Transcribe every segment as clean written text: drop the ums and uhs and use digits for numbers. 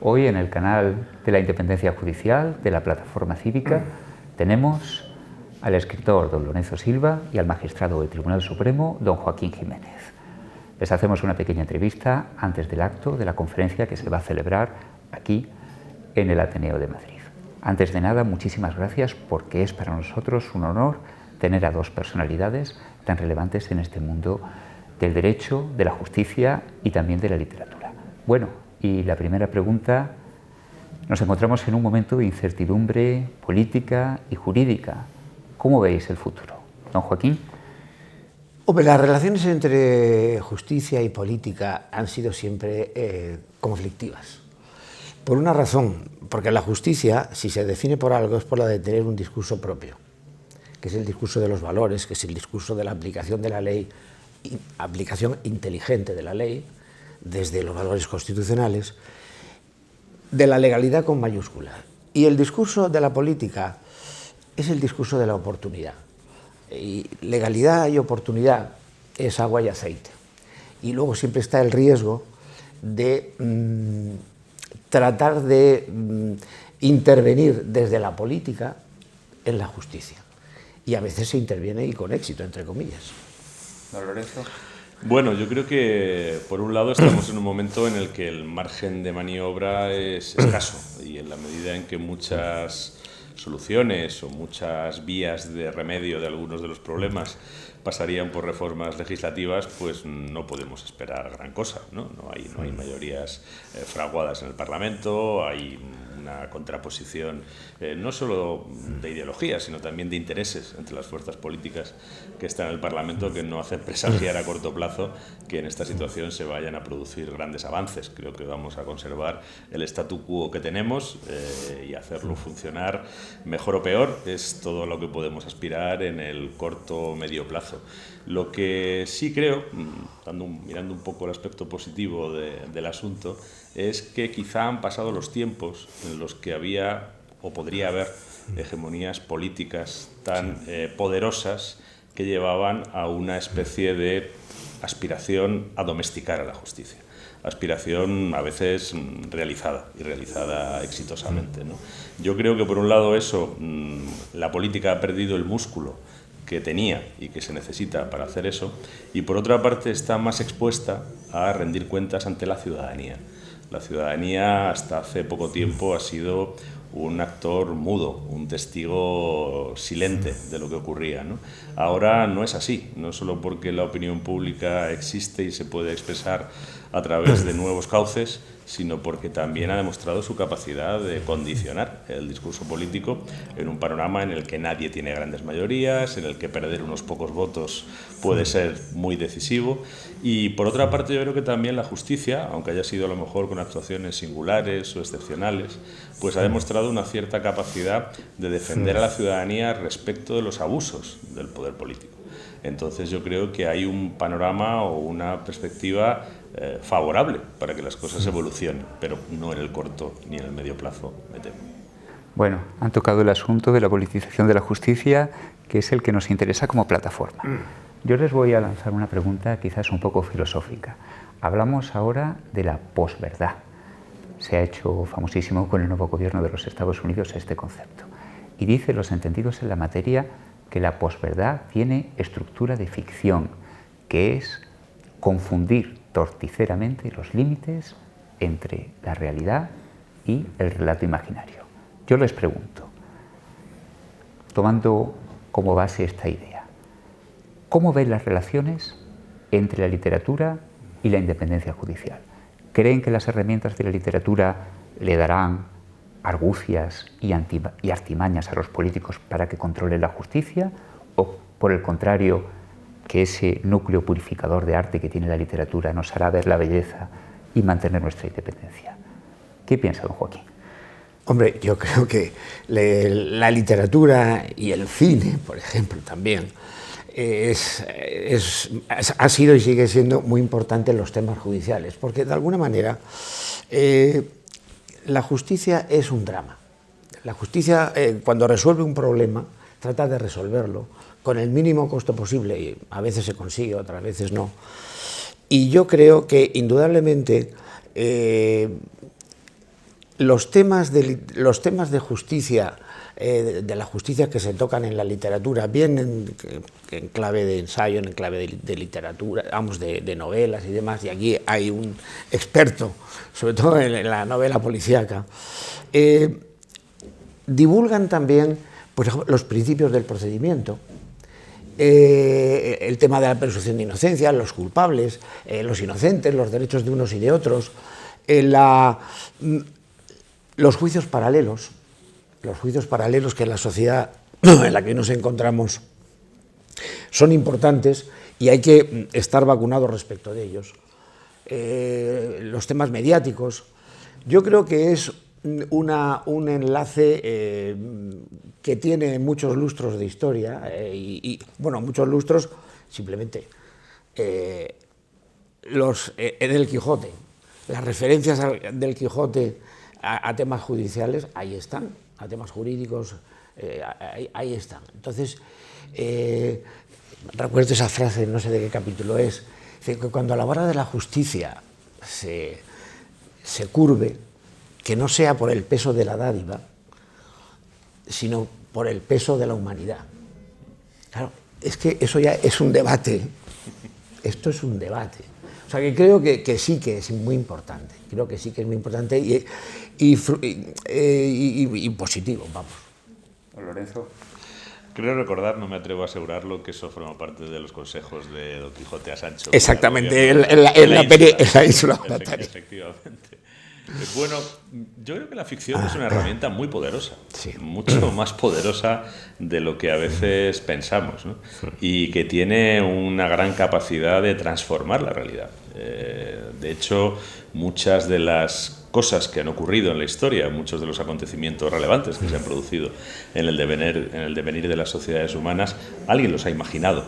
Hoy en el canal de la Independencia Judicial de la Plataforma Cívica tenemos al escritor don Lorenzo Silva y al magistrado del Tribunal Supremo don Joaquín Jiménez. Les hacemos una pequeña entrevista antes del acto de la conferencia que se va a celebrar aquí en el Ateneo de Madrid. Antes de nada, muchísimas gracias porque es para nosotros un honor tener a dos personalidades tan relevantes en este mundo del derecho, de la justicia y también de la literatura. Bueno, y la primera pregunta, nos encontramos en un momento de incertidumbre política y jurídica. ¿Cómo veis el futuro? Don Joaquín. Hombre, las relaciones entre justicia y política han sido siempre conflictivas. Por una razón, porque la justicia, si se define por algo, es por la de tener un discurso propio, que es el discurso de los valores, que es el discurso de la aplicación de la ley, aplicación inteligente de la ley, desde los valores constitucionales, de la legalidad con mayúscula. Y el discurso de la política es el discurso de la oportunidad. Y legalidad y oportunidad es agua y aceite. Y luego siempre está el riesgo de tratar de intervenir desde la política en la justicia. Y a veces se interviene y con éxito, entre comillas. Don Lorenzo. Bueno, yo creo que por un lado estamos en un momento en el que el margen de maniobra es escaso y en la medida en que muchas soluciones o muchas vías de remedio de algunos de los problemas pasarían por reformas legislativas, pues no podemos esperar gran cosa, ¿no? No hay mayorías fraguadas en el Parlamento, hay una contraposición no solo de ideología, sino también de intereses entre las fuerzas políticas que están en el Parlamento que no hacen presagiar a corto plazo que en esta situación se vayan a producir grandes avances. Creo que vamos a conservar el statu quo que tenemos y hacerlo funcionar mejor o peor es todo lo que podemos aspirar en el corto o medio plazo. Lo que sí creo, mirando un poco el aspecto positivo del asunto, es que quizá han pasado los tiempos en los que había o podría haber hegemonías políticas tan poderosas que llevaban a una especie de aspiración a domesticar a la justicia. Aspiración a veces realizada y realizada exitosamente, ¿no? Yo creo que por un lado eso, la política ha perdido el músculo que tenía y que se necesita para hacer eso, y por otra parte está más expuesta a rendir cuentas ante la ciudadanía. La ciudadanía hasta hace poco tiempo ha sido un actor mudo, un testigo silente de lo que ocurría, ¿no? Ahora no es así, no solo porque la opinión pública existe y se puede expresar a través de nuevos cauces, sino porque también ha demostrado su capacidad de condicionar el discurso político en un panorama en el que nadie tiene grandes mayorías, en el que perder unos pocos votos puede ser muy decisivo. Y por otra parte yo creo que también la justicia, aunque haya sido a lo mejor con actuaciones singulares o excepcionales, pues ha demostrado una cierta capacidad de defender a la ciudadanía respecto de los abusos del poder político. Entonces yo creo que hay un panorama o una perspectiva favorable para que las cosas evolucionen, pero no en el corto ni en el medio plazo, me temo. Bueno, han tocado el asunto de la politización de la justicia, que es el que nos interesa como plataforma. Yo les voy a lanzar una pregunta quizás un poco filosófica. Hablamos ahora de la posverdad. Se ha hecho famosísimo con el nuevo gobierno de los Estados Unidos este concepto. Y dicen los entendidos en la materia que la posverdad tiene estructura de ficción, que es confundir torticeramente los límites entre la realidad y el relato imaginario. Yo les pregunto, tomando como base esta idea, ¿cómo ven las relaciones entre la literatura y la independencia judicial? ¿Creen que las herramientas de la literatura le darán argucias y artimañas a los políticos para que controlen la justicia? ¿O, por el contrario, que ese núcleo purificador de arte que tiene la literatura nos hará ver la belleza y mantener nuestra independencia? ¿Qué piensa don Joaquín? Hombre, yo creo que la literatura y el cine, por ejemplo, también, ha sido y sigue siendo muy importante en los temas judiciales, porque de alguna manera la justicia es un drama. La justicia, cuando resuelve un problema, trata de resolverlo con el mínimo costo posible, y a veces se consigue, otras veces no. Y yo creo que indudablemente los temas de justicia, de la justicia que se tocan en la literatura, bien en clave de ensayo, en clave de literatura, vamos, de novelas y demás, y aquí hay un experto, sobre todo en la novela policíaca, divulgan también, por ejemplo, los principios del procedimiento, el tema de la presunción de inocencia, los culpables, los inocentes, los derechos de unos y de otros, los juicios paralelos que en la sociedad en la que nos encontramos son importantes y hay que estar vacunados respecto de ellos. Los temas mediáticos, yo creo que es un enlace que tiene muchos lustros de historia bueno, muchos lustros simplemente. En el Quijote, las referencias del Quijote a temas judiciales, ahí están, a temas jurídicos, ahí están. Entonces, recuerdo esa frase, no sé de qué capítulo es, que cuando a la hora de la justicia se curve, que no sea por el peso de la dádiva, sino por el peso de la humanidad. Claro, es que eso ya es un debate, esto es un debate. O sea, que creo que sí que es muy importante, creo que sí que es muy importante y positivo, vamos. Lorenzo. Creo recordar, no me atrevo a asegurarlo, que eso forma parte de los consejos de Don Quijote a Sancho. Exactamente, en la isla. Efectivamente. Bueno, yo creo que la ficción es una herramienta muy poderosa, sí, mucho más poderosa de lo que a veces pensamos, ¿no? Y que tiene una gran capacidad de transformar la realidad. De hecho, muchas de las cosas que han ocurrido en la historia, muchos de los acontecimientos relevantes que se han producido en el devenir de las sociedades humanas, alguien los ha imaginado,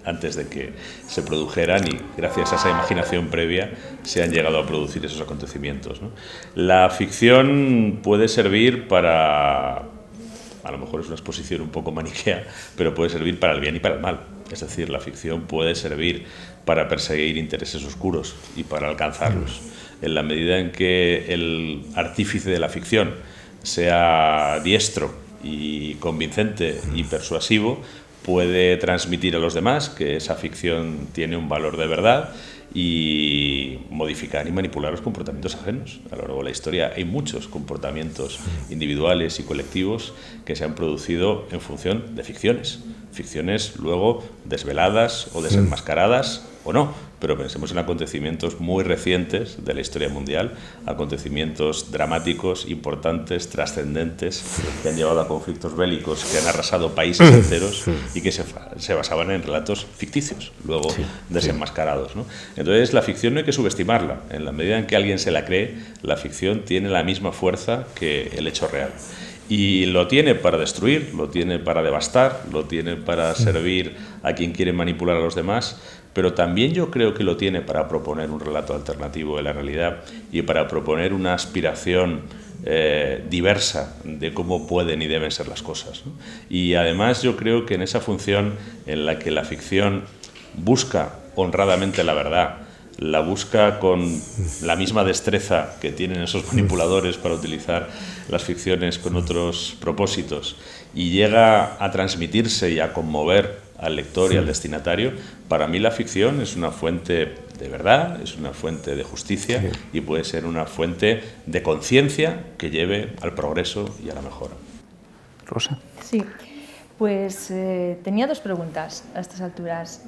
antes de que se produjeran, y gracias a esa imaginación previa se han llegado a producir esos acontecimientos, ¿no? La ficción puede servir para, a lo mejor es una exposición un poco maniquea, pero puede servir para el bien y para el mal. Es decir, la ficción puede servir para perseguir intereses oscuros y para alcanzarlos. En la medida en que el artífice de la ficción sea diestro y convincente y persuasivo, puede transmitir a los demás que esa ficción tiene un valor de verdad y modificar y manipular los comportamientos ajenos. A lo largo de la historia hay muchos comportamientos individuales y colectivos que se han producido en función de ficciones luego desveladas o desenmascaradas o no, pero pensemos en acontecimientos muy recientes de la historia mundial, acontecimientos dramáticos, importantes, trascendentes, que han llevado a conflictos bélicos que han arrasado países enteros y que se basaban en relatos ficticios, luego desenmascarados, ¿no? Entonces, la ficción no hay que subestimarla. En la medida en que alguien se la cree, la ficción tiene la misma fuerza que el hecho real. Y lo tiene para destruir, lo tiene para devastar, lo tiene para servir a quien quiere manipular a los demás, pero también yo creo que lo tiene para proponer un relato alternativo de la realidad y para proponer una aspiración diversa de cómo pueden y deben ser las cosas, ¿no? Y además yo creo que en esa función en la que la ficción busca honradamente la verdad, la busca con la misma destreza que tienen esos manipuladores para utilizar las ficciones con otros propósitos y llega a transmitirse y a conmover al lector y al destinatario, para mí la ficción es una fuente de verdad, es una fuente de justicia y puede ser una fuente de conciencia que lleve al progreso y a la mejora. Rosa. Sí, pues tenía dos preguntas a estas alturas.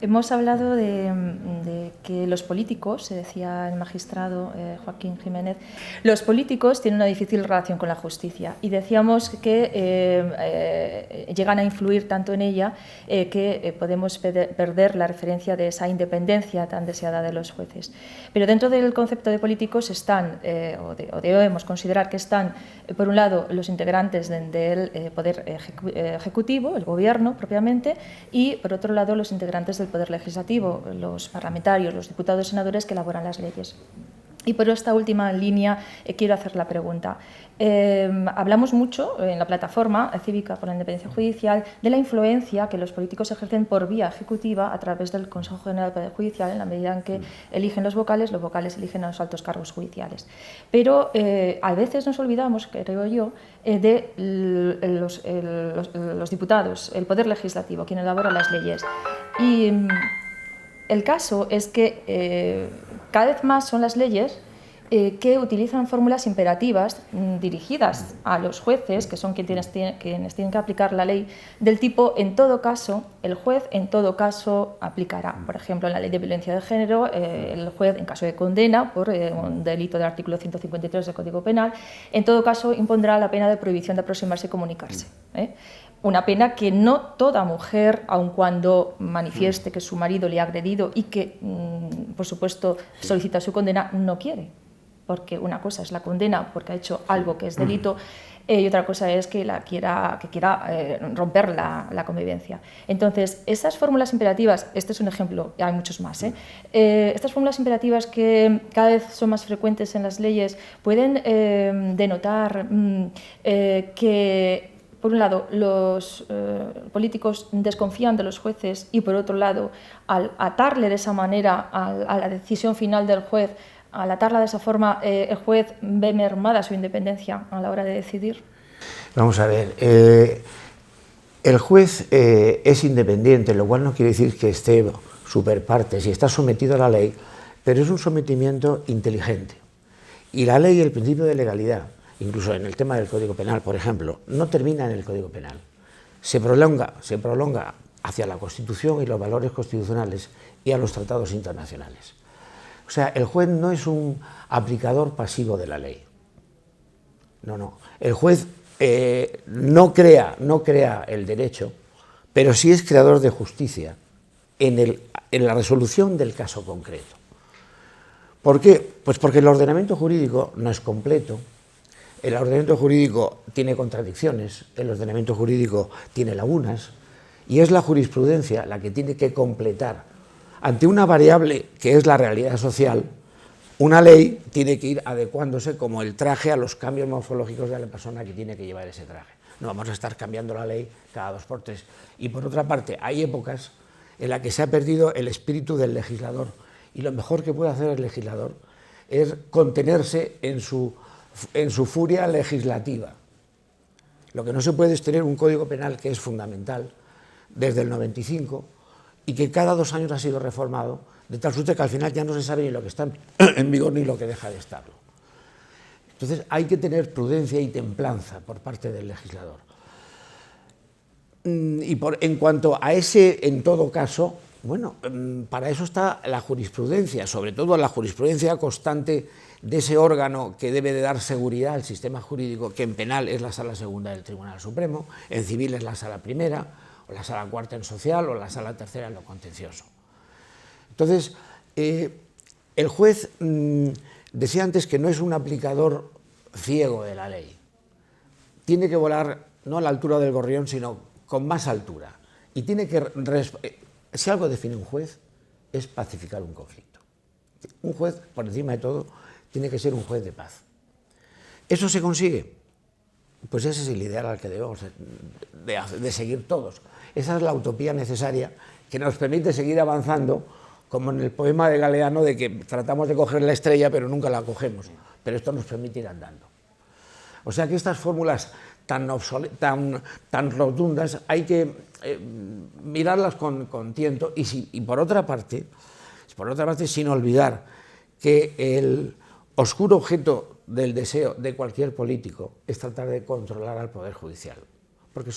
Hemos hablado de que los políticos, se decía el magistrado Joaquín Jiménez, los políticos tienen una difícil relación con la justicia y decíamos que llegan a influir tanto en ella que podemos perder la referencia de esa independencia tan deseada de los jueces. Pero dentro del concepto de políticos están, o debemos considerar que están, por un lado, los integrantes del poder ejecutivo, el gobierno propiamente, y por otro lado, los integrantes del poder legislativo, los parlamentarios, los diputados y senadores que elaboran las leyes. Y por esta última línea quiero hacer la pregunta. Hablamos mucho en la plataforma cívica por la independencia judicial de la influencia que los políticos ejercen por vía ejecutiva a través del Consejo General del Poder Judicial en la medida en que eligen los vocales eligen a los altos cargos judiciales. Pero a veces nos olvidamos, creo yo, de los diputados, el Poder Legislativo, quien elabora las leyes. Y el caso es que cada vez más son las leyes que utilizan fórmulas imperativas dirigidas a los jueces, que son quienes tienen que aplicar la ley, del tipo, en todo caso, el juez en todo caso aplicará. Por ejemplo, en la ley de violencia de género, el juez, en caso de condena por un delito del artículo 153 del Código Penal, en todo caso impondrá la pena de prohibición de aproximarse y comunicarse. Una pena que no toda mujer, aun cuando manifieste que su marido le ha agredido y que, por supuesto, solicita su condena, no quiere. Porque una cosa es la condena porque ha hecho algo que es delito y otra cosa es que quiera romper la convivencia. Entonces, esas fórmulas imperativas, este es un ejemplo, hay muchos más, estas fórmulas imperativas que cada vez son más frecuentes en las leyes pueden denotar que, por un lado, los políticos desconfían de los jueces y, por otro lado, al atarle de esa manera a la decisión final del juez, al atarla de esa forma, el juez ve mermada su independencia a la hora de decidir. Vamos a ver, el juez es independiente, lo cual no quiere decir que esté super partes y está sometido a la ley, pero es un sometimiento inteligente. Y la ley, el principio de legalidad, incluso en el tema del Código Penal, por ejemplo, no termina en el Código Penal. Se prolonga hacia la Constitución y los valores constitucionales y a los tratados internacionales. O sea, el juez no es un aplicador pasivo de la ley. No. El juez no crea el derecho, pero sí es creador de justicia en la resolución del caso concreto. ¿Por qué? Pues porque el ordenamiento jurídico no es completo, el ordenamiento jurídico tiene contradicciones, el ordenamiento jurídico tiene lagunas, y es la jurisprudencia la que tiene que completar. Ante una variable que es la realidad social, una ley tiene que ir adecuándose como el traje a los cambios morfológicos de la persona que tiene que llevar ese traje. No vamos a estar cambiando la ley cada 2 por 3. Y por otra parte, hay épocas en las que se ha perdido el espíritu del legislador. Y lo mejor que puede hacer el legislador es contenerse en su furia legislativa. Lo que no se puede es tener un Código Penal que es fundamental desde el 95 y que cada 2 años ha sido reformado, de tal suerte que al final ya no se sabe ni lo que está en vigor ni lo que deja de estarlo. Entonces hay que tener prudencia y templanza por parte del legislador. Y en cuanto a ese, en todo caso, bueno, para eso está la jurisprudencia, sobre todo la jurisprudencia constante de ese órgano que debe de dar seguridad al sistema jurídico, que en penal es la Sala Segunda del Tribunal Supremo, en civil es la Sala Primera, o la Sala Cuarta en social, o la Sala Tercera en lo contencioso. Entonces, el juez, decía antes que no es un aplicador ciego de la ley. Tiene que volar no a la altura del gorrión, sino con más altura. Y tiene que, si algo define un juez, es pacificar un conflicto. Un juez, por encima de todo, tiene que ser un juez de paz. ¿Eso se consigue? Pues ese es el ideal al que debemos de seguir todos. Esa es la utopía necesaria que nos permite seguir avanzando, como en el poema de Galeano, de que tratamos de coger la estrella pero nunca la cogemos, pero esto nos permite ir andando. O sea que estas fórmulas tan rotundas hay que mirarlas con tiento y por otra parte, sin olvidar que el oscuro objeto del deseo de cualquier político es tratar de controlar al Poder Judicial, porque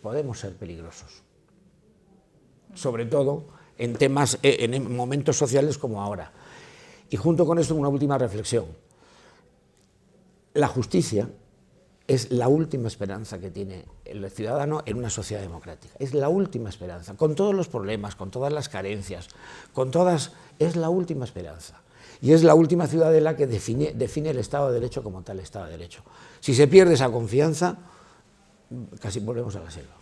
podemos ser peligrosos, sobre todo en temas, en momentos sociales como ahora. Y junto con esto una última reflexión. La justicia es la última esperanza que tiene el ciudadano en una sociedad democrática. Es la última esperanza, con todos los problemas, con todas las carencias, es la última esperanza. Y es la última ciudadela que define el Estado de Derecho como tal Estado de Derecho. Si se pierde esa confianza, casi volvemos a la selva.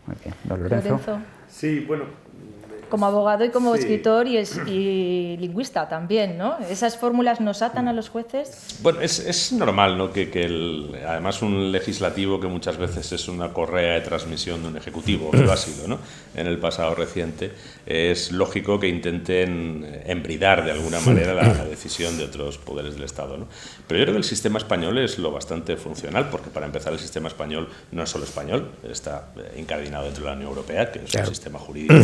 Muy bien. ¿Don Lorenzo? Sí, bueno, como abogado y como escritor y lingüista también, ¿no? ¿Esas fórmulas nos atan a los jueces? Bueno, es normal, ¿no? Además un legislativo que muchas veces es una correa de transmisión de un ejecutivo, que lo ha sido, ¿no? En el pasado reciente, es lógico que intenten embridar de alguna manera la decisión de otros poderes del Estado, ¿no? Pero yo creo que el sistema español es lo bastante funcional, porque para empezar el sistema español no es solo español, está incardinado dentro de la Unión Europea, que es un sistema jurídico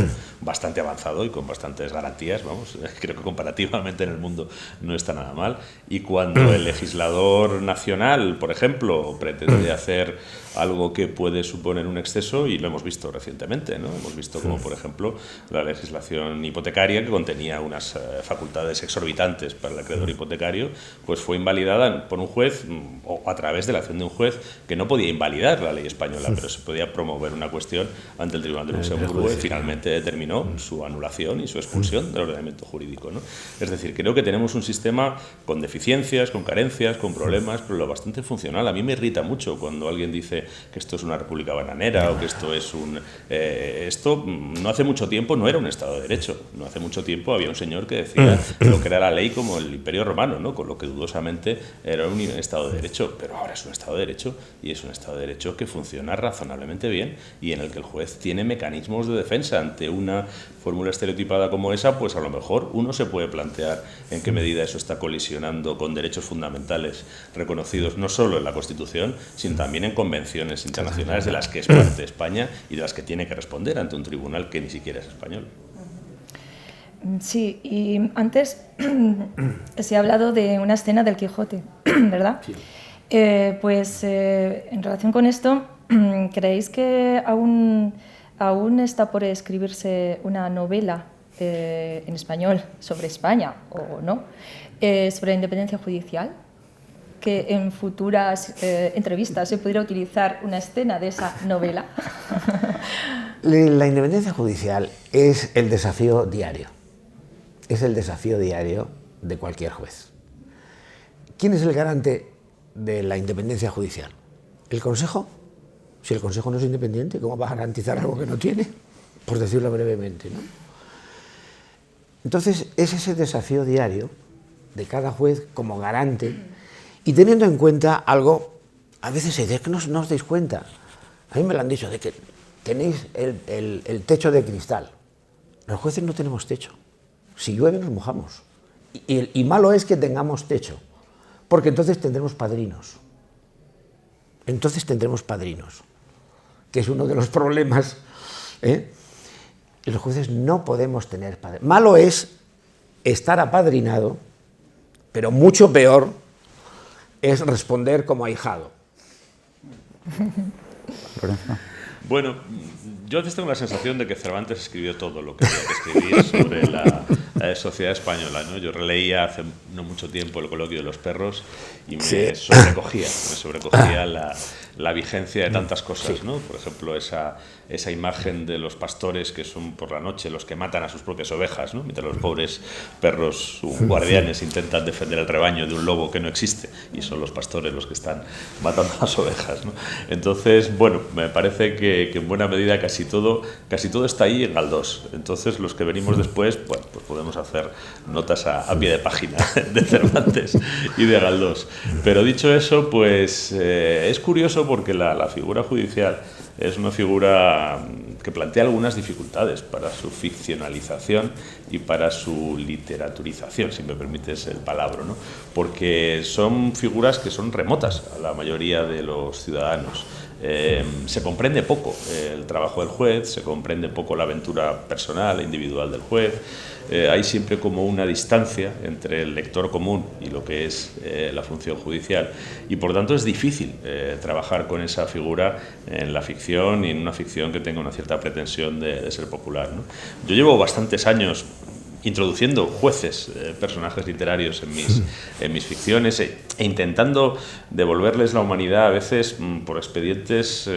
bastante avanzado y con bastantes garantías, vamos, creo que comparativamente en el mundo no está nada mal. Y cuando el legislador nacional, por ejemplo, pretende hacer algo que puede suponer un exceso, y lo hemos visto recientemente, ¿no? Hemos visto como, por ejemplo, la legislación hipotecaria, que contenía unas facultades exorbitantes para el acreedor hipotecario, pues fue invalidada por un juez o a través de la acción de un juez que no podía invalidar la ley española, pero se podía promover una cuestión ante el Tribunal de Luxemburgo y finalmente determinó su anulación y su expulsión del ordenamiento jurídico, ¿no? Es decir, creo que tenemos un sistema con deficiencias, con carencias, con problemas, pero lo bastante funcional. A mí me irrita mucho cuando alguien dice que esto es una república bananera o que esto es un... esto no hace mucho tiempo no era un Estado de Derecho. No hace mucho tiempo había un señor que decía lo que era la ley como el Imperio Romano, ¿no? Con lo que dudosamente era un Estado de Derecho, pero ahora es un Estado de Derecho y es un Estado de Derecho que funciona razonablemente bien y en el que el juez tiene mecanismos de defensa ante una fórmula estereotipada como esa. Pues a lo mejor uno se puede plantear en qué medida eso está colisionando con derechos fundamentales reconocidos no solo en la Constitución, sino también en convenciones internacionales de las que es parte España y de las que tiene que responder ante un tribunal que ni siquiera es español. Sí, y antes se ha hablado de una escena del Quijote, ¿verdad? Sí. En relación con esto, ¿creéis que aún está por escribirse una novela en español sobre España o no, sobre la independencia judicial? Que en futuras entrevistas se pudiera utilizar una escena de esa novela. La independencia judicial es el desafío diario. Es el desafío diario de cualquier juez. ¿Quién es el garante de la independencia judicial? ¿El Consejo? Si el Consejo no es independiente, ¿cómo va a garantizar algo que no tiene? Por decirlo brevemente, ¿no? Entonces, es ese desafío diario de cada juez como garante. Y teniendo en cuenta algo, a veces se dice que no os dais cuenta. A mí me lo han dicho, de que tenéis el techo de cristal. Los jueces no tenemos techo. Si llueve nos mojamos. Y malo es que tengamos techo, porque entonces tendremos padrinos. Entonces tendremos padrinos, que es uno de los problemas. Los jueces no podemos tener padrinos. Malo es estar apadrinado, pero mucho peor es responder como ahijado. Bueno, yo a veces tengo la sensación de que Cervantes escribió todo lo que había que escribir sobre la sociedad española, ¿no? Yo releía hace no mucho tiempo el Coloquio de los Perros y me sobrecogía la vigencia de tantas cosas, ¿no? Por ejemplo, esa imagen de los pastores que son por la noche los que matan a sus propias ovejas, ¿no? Mientras los pobres perros guardianes intentan defender el rebaño de un lobo que no existe y son los pastores los que están matando a las ovejas, ¿no? Entonces, bueno, me parece que en buena medida casi todo está ahí en Galdós. Entonces, los que venimos después, bueno, pues podemos hacer notas a pie de página de Cervantes y de Galdós. Pero dicho eso, pues es curioso porque la figura judicial es una figura que plantea algunas dificultades para su ficcionalización y para su literaturización, si me permites el palabra, ¿no? Porque son figuras que son remotas a la mayoría de los ciudadanos. Se comprende poco el trabajo del juez, se comprende poco la aventura personal e individual del juez. Hay siempre como una distancia entre el lector común y lo que es la función judicial, y por tanto es difícil trabajar con esa figura en la ficción y en una ficción que tenga una cierta pretensión de ser popular, ¿no? Yo llevo bastantes años introduciendo jueces, personajes literarios en mis ficciones e intentando devolverles la humanidad a veces por expedientes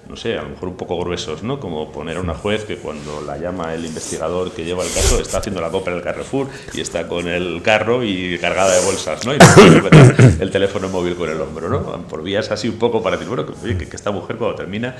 no sé, a lo mejor un poco gruesos, ¿no? Como poner a una juez que cuando la llama el investigador que lleva el caso está haciendo la compra en el Carrefour y está con el carro y cargada de bolsas, ¿no? Y no puede sujetar el teléfono móvil con el hombro, ¿no? Por vías así un poco para decir, bueno, oye, que esta mujer cuando termina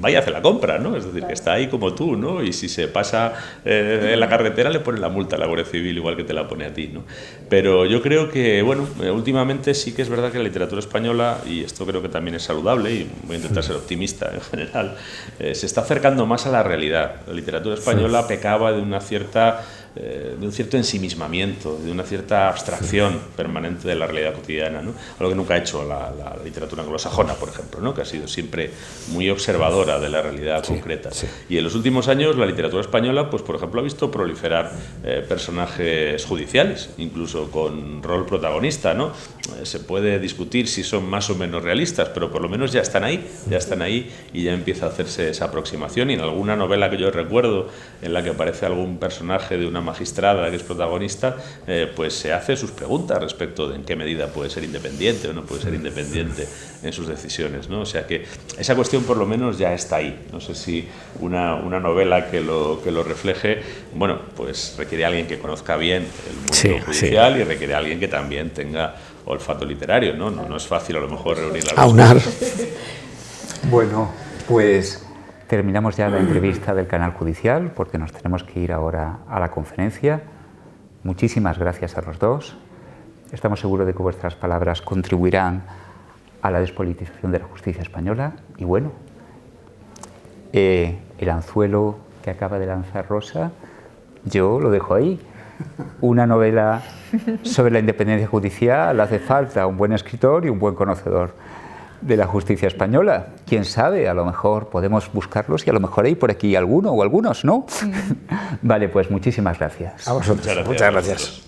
vaya a hacer la compra, ¿no? Es decir, que está ahí como tú, ¿no? Y si se pasa en la carretera le ponen la multa a la Guardia Civil igual que te la pone a ti, ¿no? Pero yo creo que, bueno, últimamente sí que es verdad que la literatura española, y esto creo que también es saludable, y voy a intentar ser optimista en general, se está acercando más a la realidad. La literatura española pecaba de un cierto ensimismamiento, de una cierta abstracción permanente de la realidad cotidiana, ¿no? Algo que nunca ha hecho la literatura anglosajona, por ejemplo, ¿no? Que ha sido siempre muy observadora de la realidad concreta. Sí. Y en los últimos años la literatura española, pues por ejemplo, ha visto proliferar personajes judiciales, incluso con rol protagonista, ¿no? Se puede discutir si son más o menos realistas, pero por lo menos ya están ahí y ya empieza a hacerse esa aproximación. Y en alguna novela que yo recuerdo en la que aparece algún personaje de una magistrada que es protagonista, pues se hace sus preguntas respecto de en qué medida puede ser independiente o no puede ser independiente en sus decisiones, ¿no? O sea que esa cuestión por lo menos ya está ahí. No sé si una novela que lo refleje, bueno, pues requiere a alguien que conozca bien el mundo judicial y requiere a alguien que también tenga olfato literario, ¿no? No es fácil a lo mejor reunir las aunar. Bueno, pues terminamos ya la entrevista del canal judicial porque nos tenemos que ir ahora a la conferencia. Muchísimas gracias a los dos. Estamos seguros de que vuestras palabras contribuirán a la despolitización de la justicia española. Y bueno, el anzuelo que acaba de lanzar Rosa, yo lo dejo ahí. Una novela sobre la independencia judicial hace falta un buen escritor y un buen conocedor de la justicia española. Quién sabe, a lo mejor podemos buscarlos y a lo mejor hay por aquí alguno o algunos, ¿no? Vale, pues muchísimas gracias. A vosotros. Muchas gracias.